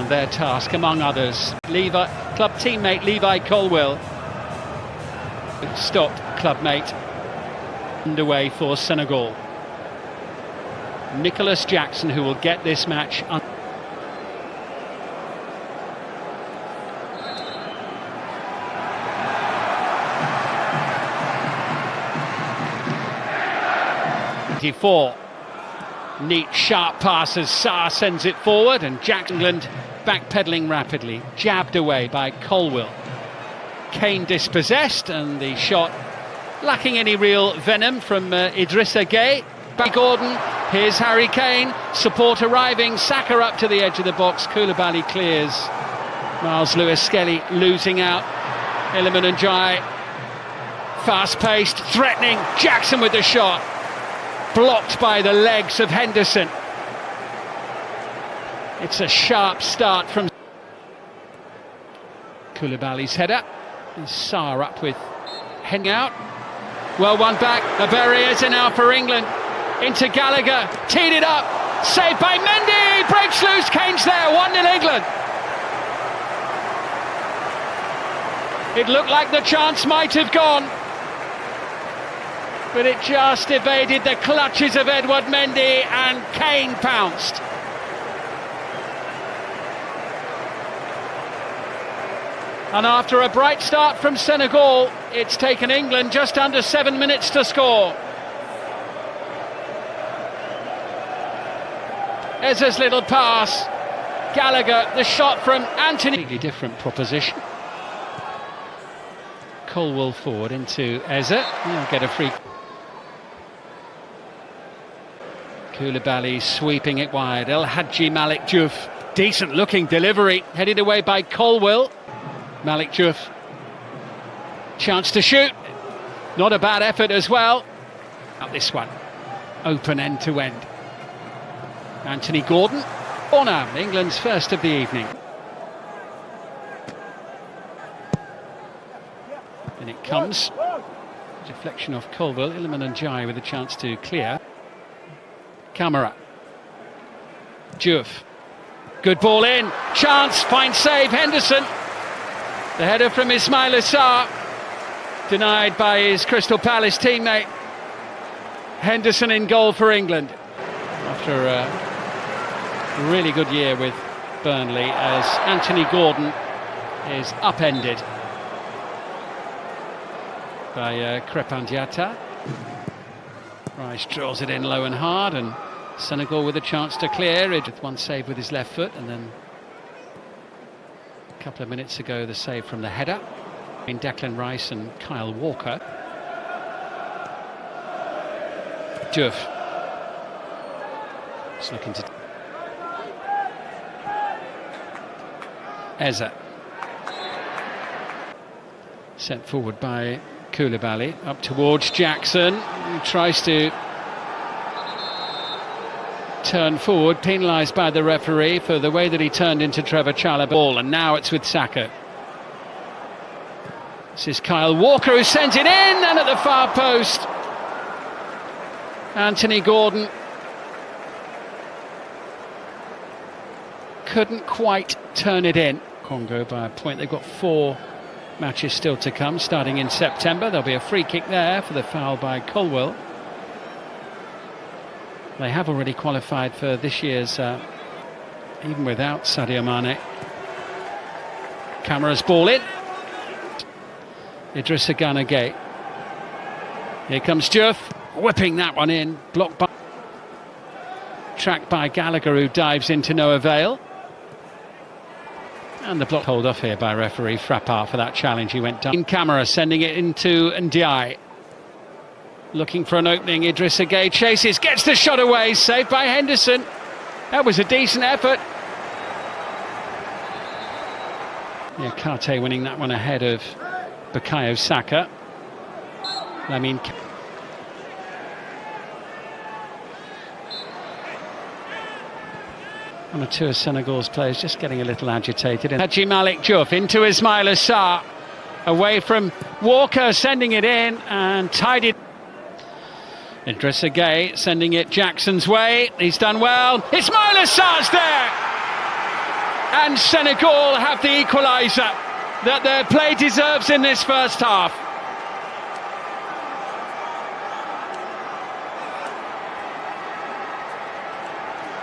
And their task, among others, club teammate Levi Colwill stopped clubmate underway for Senegal. Nicholas Jackson, who will get this match Neat, sharp pass as Sarr sends it forward, and England backpedaling rapidly, jabbed away by Colwill. Kane dispossessed, and the shot lacking any real venom from Idrissa Gueye. By Gordon, here's Harry Kane, support arriving, Saka up to the edge of the box, Koulibaly clears. Miles Lewis-Skelly losing out, Iliman Ndiaye, fast-paced, threatening, Jackson with the shot. Blocked by the legs of Henderson. It's a sharp start from Koulibaly's header. Sarr up with heading out. Well won back. The barriers are now for England. Into Gallagher. Teed it up. Saved by Mendy. Breaks loose. Kane's there. 1-0 England. It looked like the chance might have gone, but it just evaded the clutches of Edouard Mendy, and Kane pounced. And after a bright start from Senegal, it's taken England just under 7 minutes to score. Eze's little pass, Gallagher, the shot from Anthony. Completely different proposition. Colwill forward into Eze, he'll get a free. Koulibaly sweeping it wide. El Hadji Malik Diouf, decent looking delivery, headed away by Colwill. Malik Diouf, chance to shoot, not a bad effort as well. Not this one, open end to end. Anthony Gordon, corner, England's first of the evening. And it comes, deflection off Colwill, Iliman Ndiaye with a chance to clear. Camara, Diouf, good ball in, chance, fine save, Henderson. The header from Ismail Assar, denied by his Crystal Palace teammate. Henderson in goal for England. After a really good year with Burnley, as Anthony Gordon is upended by Crépin Diatta. Rice draws it in low and hard, and Senegal with a chance to clear it with one save with his left foot, and then a couple of minutes ago the save from the header in Declan Rice and Kyle Walker. Diouf is looking to Eze, sent forward by Koulibaly, up towards Jackson, who tries to turn forward, penalised by the referee for the way that he turned into Trevor Chalobah ball, and now it's with Saka. This is Kyle Walker who sends it in, and at the far post Anthony Gordon couldn't quite turn it in. Congo by a point. They've got 4 matches still to come, starting in September. There'll be a free kick there for the foul by Colwill. They have already qualified for this year's, even without Sadio Mane. Camara's ball in. Idrissa Gueye. Here comes Diouf, whipping that one in, blocked by, tracked by Gallagher, who dives into no avail. And the block hold off here by referee Frappard for that challenge. He went down. In Camara sending it into Ndiaye. Looking for an opening, Idrissa Gueye chases, gets the shot away, saved by Henderson. That was a decent effort. Yeah, Karte winning that one ahead of Bukayo Saka. One or two of Senegal's players just getting a little agitated. Hadji Malik Diouf into Ismail Assar, away from Walker, sending it in and tied it. Idrissa Gueye sending it Jackson's way. He's done well. Ismail Assar's there. And Senegal have the equaliser that their play deserves in this first half.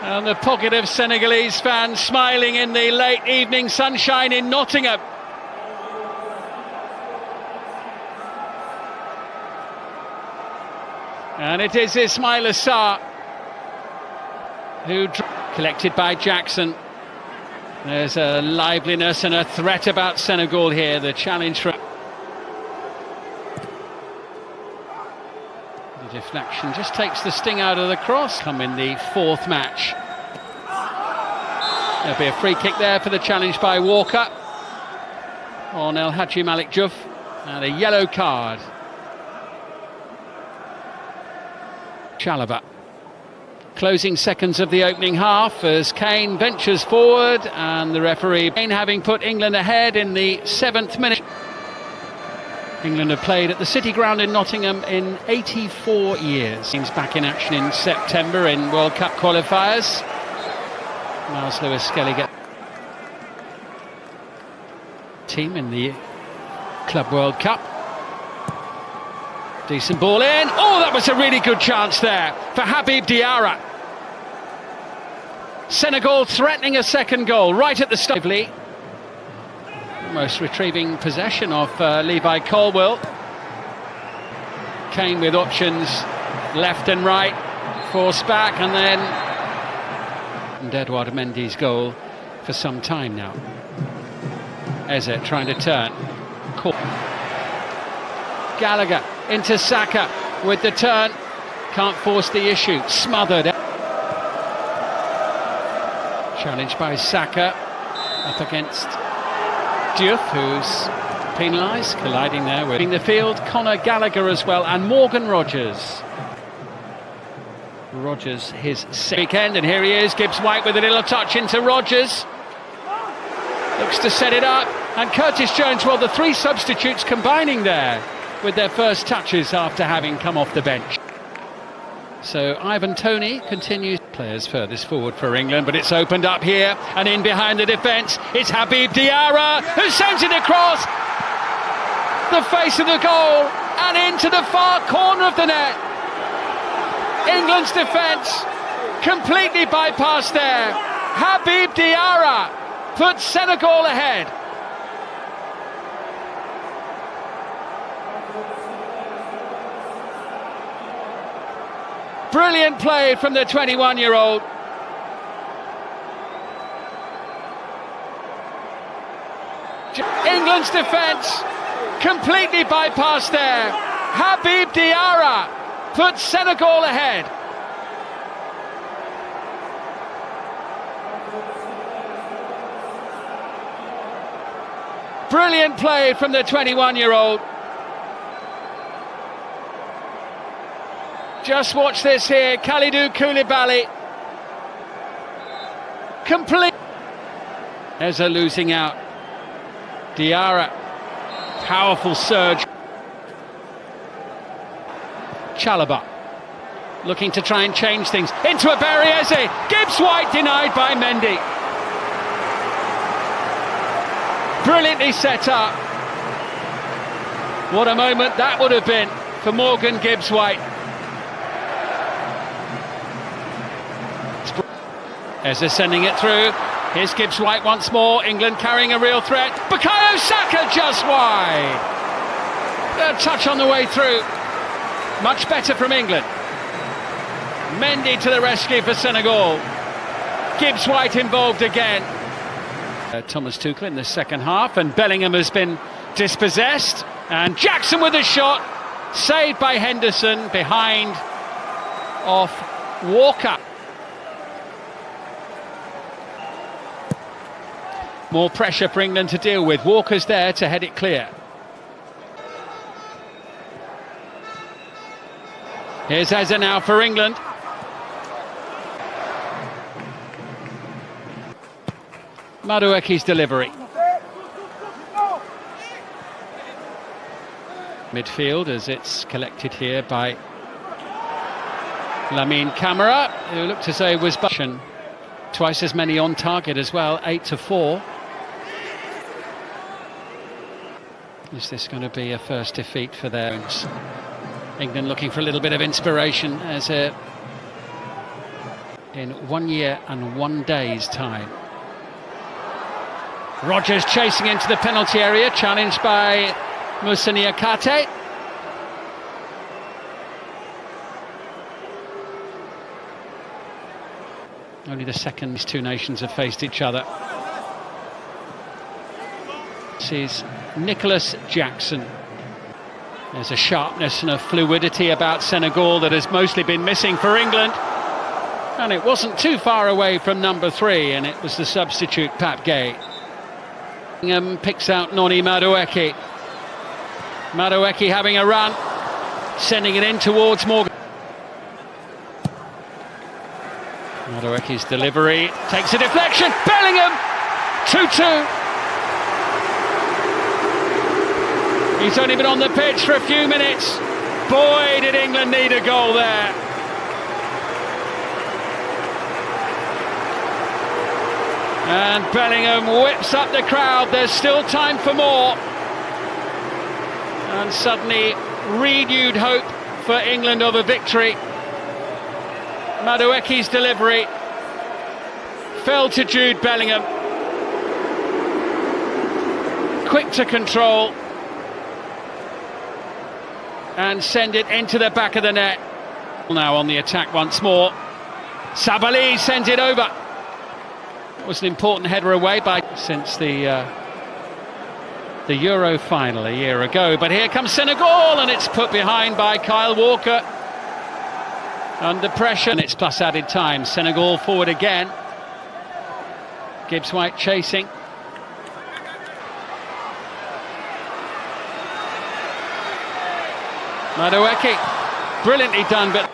And the pocket of Senegalese fans smiling in the late evening sunshine in Nottingham. And it is Ismaila Sarr who collected by Jackson. There's a liveliness and a threat about Senegal here. The challenge from the deflection just takes the sting out of the cross. Come in the fourth match. There'll be a free kick there for the challenge by Walker on El Hadji Malik Diouf, and a yellow card. Chalobah. Closing seconds of the opening half as Kane ventures forward, and the referee, Kane having put England ahead in the 7th minute. England have played at the City Ground in Nottingham in 84 years. Teams back in action in September in World Cup qualifiers. Miles Lewis-Skelly get team in the Club World Cup. Decent ball in. Oh, that was a really good chance there for Habib Diarra. Senegal threatening a second goal right at the start. Almost retrieving possession of Levi Colwill. Kane with options left and right, forced back, and then Edouard Mendy's goal for some time now. Eze trying to turn. Gallagher into Saka with the turn, can't force the issue, smothered. Challenged by Saka, up against Diouf, who's penalised, colliding there with in the field, Conor Gallagher as well, and Morgan Rogers. Rogers his weekend, and here he is, Gibbs White with a little touch into Rogers. Looks to set it up, and Curtis Jones, well, the three substitutes combining there with their first touches after having come off the bench. So Ivan Toney continues. Players furthest forward for England, but it's opened up here and in behind the defence. It's Habib Diarra who sends it across the face of the goal and into the far corner of the net. England's defence completely bypassed there. Habib Diarra puts Senegal ahead. Brilliant play from the 21-year-old. England's defence completely bypassed there. Habib Diarra puts Senegal ahead. Brilliant play from the 21-year-old. Just watch this here, Kalidou Koulibaly. Complete. Eze losing out. Diarra. Powerful surge. Chalobah. Looking to try and change things. Into a Barry Eze. Gibbs White denied by Mendy. Brilliantly set up. What a moment that would have been for Morgan Gibbs White. Eze sending it through. Here's Gibbs White once more. England carrying a real threat. Bukayo Saka just wide. A touch on the way through. Much better from England. Mendy to the rescue for Senegal. Gibbs White involved again. Thomas Tuchel in the second half, and Bellingham has been dispossessed. And Jackson with a shot. Saved by Henderson behind off Walker. More pressure for England to deal with. Walker's there to head it clear. Here's Eze now for England. Madueke's delivery. Midfield as it's collected here by Lamine Camara, who looked as though was Twice as many on target as well, 8-4. Is this going to be a first defeat for their England looking for a little bit of inspiration as in 1 year and 1 day's time. Rodgers chasing into the penalty area, challenged by Moussa Niakhaté. Only the second these two nations have faced each other. This is Nicholas Jackson. There's a sharpness and a fluidity about Senegal that has mostly been missing for England. And it wasn't too far away from number 3, and it was the substitute Pape Gueye. Picks out Noni Madueke. Madueke having a run, sending it in towards Morgan. Madueke's delivery takes a deflection. Bellingham, 2-2. He's only been on the pitch for a few minutes. Boy, did England need a goal there. And Bellingham whips up the crowd. There's still time for more. And suddenly renewed hope for England of a victory. Madueke's delivery fell to Jude Bellingham. Quick to control and send it into the back of the net. Now on the attack once more. Sabali sends it over. It was an important header away since the Euro final a year ago. But here comes Senegal, and it's put behind by Kyle Walker. Under pressure, and it's plus added time. Senegal forward again. Gibbs White chasing. Madueke, brilliantly done, but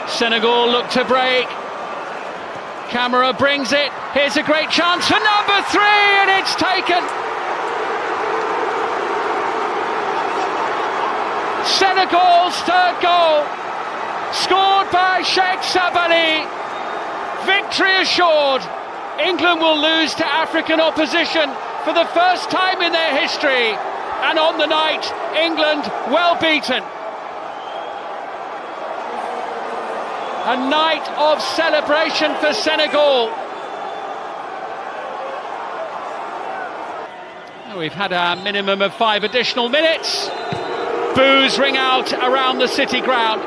Senegal look to break. Camara brings it. Here's a great chance for number 3, and it's taken. Senegal's third goal, scored by Sheikh Sabali. Victory assured. England will lose to African opposition for the first time in their history. And on the night, England well beaten. A night of celebration for Senegal. We've had a minimum of 5 additional minutes. Boos ring out around the City ground.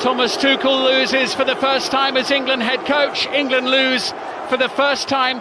Thomas Tuchel loses for the first time as England head coach. England lose for the first time.